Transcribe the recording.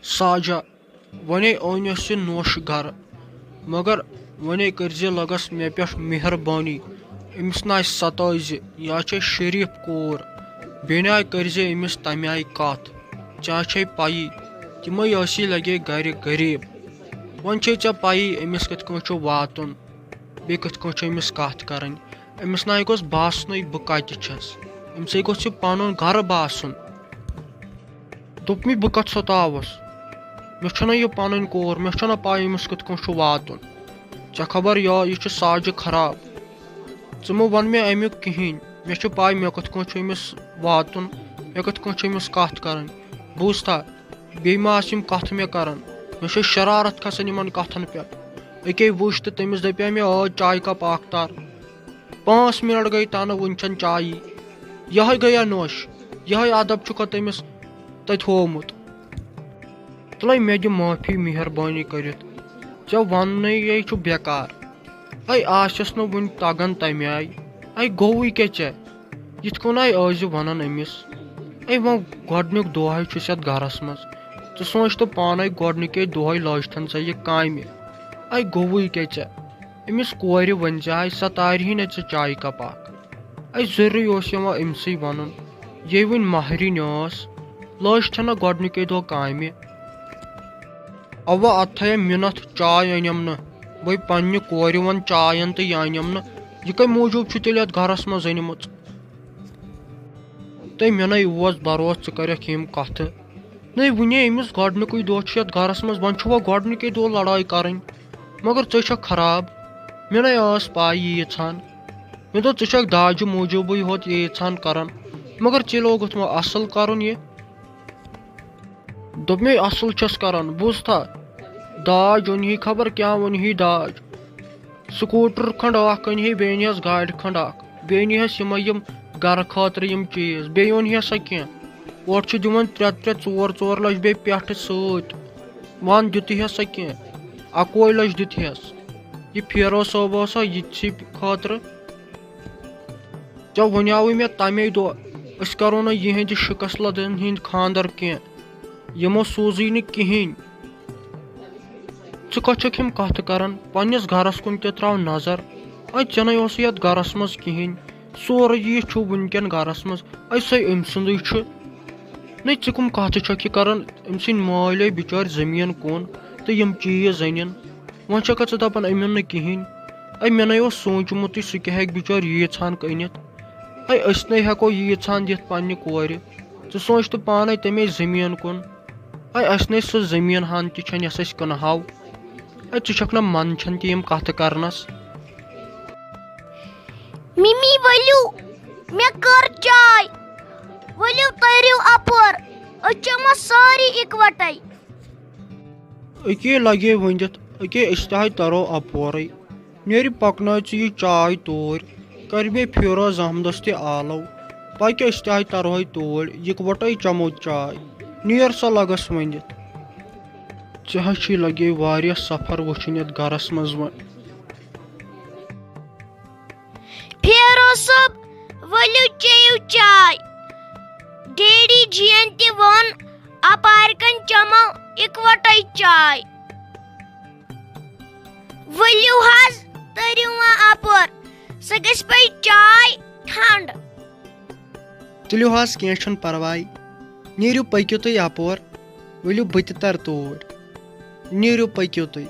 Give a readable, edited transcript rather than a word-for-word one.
ساجا ونے اونس یہ نوش گر مگر ونے کرز لگس مے پہ مہربانی امس نہ ستائز یہ شریف کور بیٚیہِ کرز امس تمہ آیہِ کتھ ژےٚ پایی تمے یسی لگے گھر غریب وۄنۍ چھے ژےٚ پایی امس کتھ کٔنۍ چھُ واتُن بیٚیہِ کتھ کٔنۍ چھُ امس کتھ کرٕنۍ امس نہ گوٚژھ باسنُے بہٕ کتہِ چھس امسے گوٚژھ یہِ پنُن گرٕ باسُن دوٚپ مےٚ بہٕ کتھ ستاوس مےٚ چھُنہ یہِ پنٕنۍ کور مےٚ چھُنہ پاے أمِس کِتھ کٔنۍ چھُ واتُن ژےٚ خبر یہِ چھُ ساجہِ خراب ژٕ مہٕ ون مےٚ امیُک کہیٖنۍ مےٚ چھُ پاے مےٚ کِتھ کٔنۍ چھُ أمِس واتُن مےٚ کِتھ کٔنۍ چھُ أمِس کتھ کرٕنۍ بوٗزتھا بیٚیہِ ما آسہِ یِم کتھٕ مےٚ کران مےٚ چھِ شرارت کھسان یِمن کتھن پٮ۪ٹھ أکے وٕچھ تہٕ تٔمِس دپے مےٚ چایہِ کپ اکھ تار 5 منٹ گٔے تنہٕ وُنہِ چھنہٕ چایی یہے گٔیا نوش یہے ادب چھُکھا تٔمِس تتہِ ہوومُت تُلے مےٚ دِ معٲفی مہربٲنی کٔرِتھ ژےٚ وننُے یے چھُ بیکار آسٮ۪س نہٕ وُنہِ تگان تمہِ آیہِ گوٚوُے کیٛاہ ژےٚ یِتھ کٔنۍ ٲسۍ زِ ونان أمِس وۄنۍ گۄڈنیُک دۄہے چھُس یتھ گرس منٛز ژٕ سوٗنٛچ تہٕ پانے گۄڈنِکے دۄہے لٲجتھن ژےٚ یہِ کامہِ گوٚوُے کیٛاہ ژےٚ أمِس کورِ ؤنۍ سۄ تارِہی نہٕ ژےٚ چایہِ کپ اکھ ضروٗری اوس یِوان أمسٕے ونُن یے وُنہِ مہرِنۍ ٲس لٲجتھن گۄڈنِکے دۄہ کامہِ اوا اتھ تھایا مِنتھ چاے أنِم نہٕ بے پننہِ کورِ ون چاے ان تہٕ یہِ أنِم نہٕ یہِ کمہِ موٗجوٗب چھُ تیٚلہِ یتھ گرس منٛز أنمٕژ تہٕ مےٚ نے اوس بروسہٕ ژٕ کرکھ یِم کتھٕ نٔے وُنے أمِس گۄڈنیُکُے دۄہ چھُ یتھ گرس منٛز وۄنۍ چھُ گۄڈنِکے دۄہ لڑٲے کرٕنۍ مگر ژےٚ چھکھ خراب مےٚ نے ٲس پاے یہِ یژھان مےٚ دوٚپ ژٕ چھکھ داجہِ موٗجوٗبٕے یوت یہِ یژھان کران مگر ژےٚ لوگُتھ وۄنۍ اصل کرُن یہِ دوٚپ مے اصل چھس کران بوٗزتھا داج اوٚنہی خبر کیٛاہ اوٚنہی داج سکوٗٹر کھنٛڈ اکھ أنہی بیٚیہِ أنہس گاڑِ کھنٛڈ اکھ بیٚیہِ أنہس یِمے یِم گرٕ خٲطرٕ یِم چیٖز بیٚیہِ اوٚنہس سا کینٛہہ اورٕ چھِ دِوان 3-4 لچھ بیٚیہِ پٮ۪ٹھٕ سۭتۍ ون دِتہس سا کینٛہہ 21 لچھ دِتہس یہِ پھیرو صٲب اوسا یِتسٕے خٲطرٕ ژےٚ وَنیاوُے مےٚ تمے دۄہ أسۍ کرو نہٕ یِہنٛدِ شِکس لدن ہٕنٛدۍ خانٛدر کینٛہہ یِمو سوٗزٕے نہٕ کِہینۍ ژٕ کتھ چھکھ یِم کتھٕ کران پننس گرس کُن تہِ تراو نظر ژےٚ نے اوسُے یتھ گرس منٛز کِہینۍ سورُے یہِ چھُ وُنکٮ۪ن گرس منٛز سُے أمۍ سُنٛدُے چھُ نٔے ژٕ کٕم کتھٕ چھکھ یہِ کران أمۍ سٕنٛدۍ مٲلۍ بِچٲرۍ زٔمیٖن کُن تہٕ یِم چیٖز أنِن وۄنۍ چھکھا ژٕ دپان أنِن نہٕ کِہینۍ مےٚ نے اوس سوٗنٛچمُتٕے سُہ کیٛاہ ہیٚکہِ بِچور ییٖژہان أنِتھ أسۍ نے ہٮ۪کو ییٖژہان دِتھ پننہِ کورِ ژٕ سوٗنٛچ تہٕ پانے تمے زٔمیٖن کُن اسہِ نے سۄ زٔمیٖن ہن تہِ چھنہٕ یۄس أسۍ کٕنہاو ژٕ چھکھ نہ منٛدچھان تہِ یِم کتھٕ کرنس ممی ؤلِو مےٚ کٔر چاے ؤلِو تٔرِو اپور أسۍ چٮ۪مو سٲری اِکوٹے لگے ؤنِتھ أسۍ تہِ ترو اپورے نیرِ پکنٲے ژٕ یہِ چاے توٗرۍ کر بیٚیہِ فیروز احمدس تہِ آلو پکہِ أسۍ تہِ ترہوے توٗرۍ یِکوٹے چٮ۪مو چاے نیر سا لگس ؤنِتھ ژےٚ حظ چھُے لگے واریاہ سفر وٕچھُن یتھ گرس منٛز وۄنۍ فیروز صٲب ؤلِو چیٚیِو چاے ڈیڈی جِین تہِ ووٚن اپارِ کن چٮ۪مو اِکوٹے چاے ؤلِو حظ تٔرِو وۄنۍ اپور سۄ گژھِ پتہٕ چاے ٹھنٛڈ تُلِو حظ کینٛہہ چھُنہٕ پرواے نیٖرِو پٔکِو تُہۍ یپور ؤلِو بہٕ تہِ ترٕ توٗرۍ نیٖرِو پٔکِو تُہۍ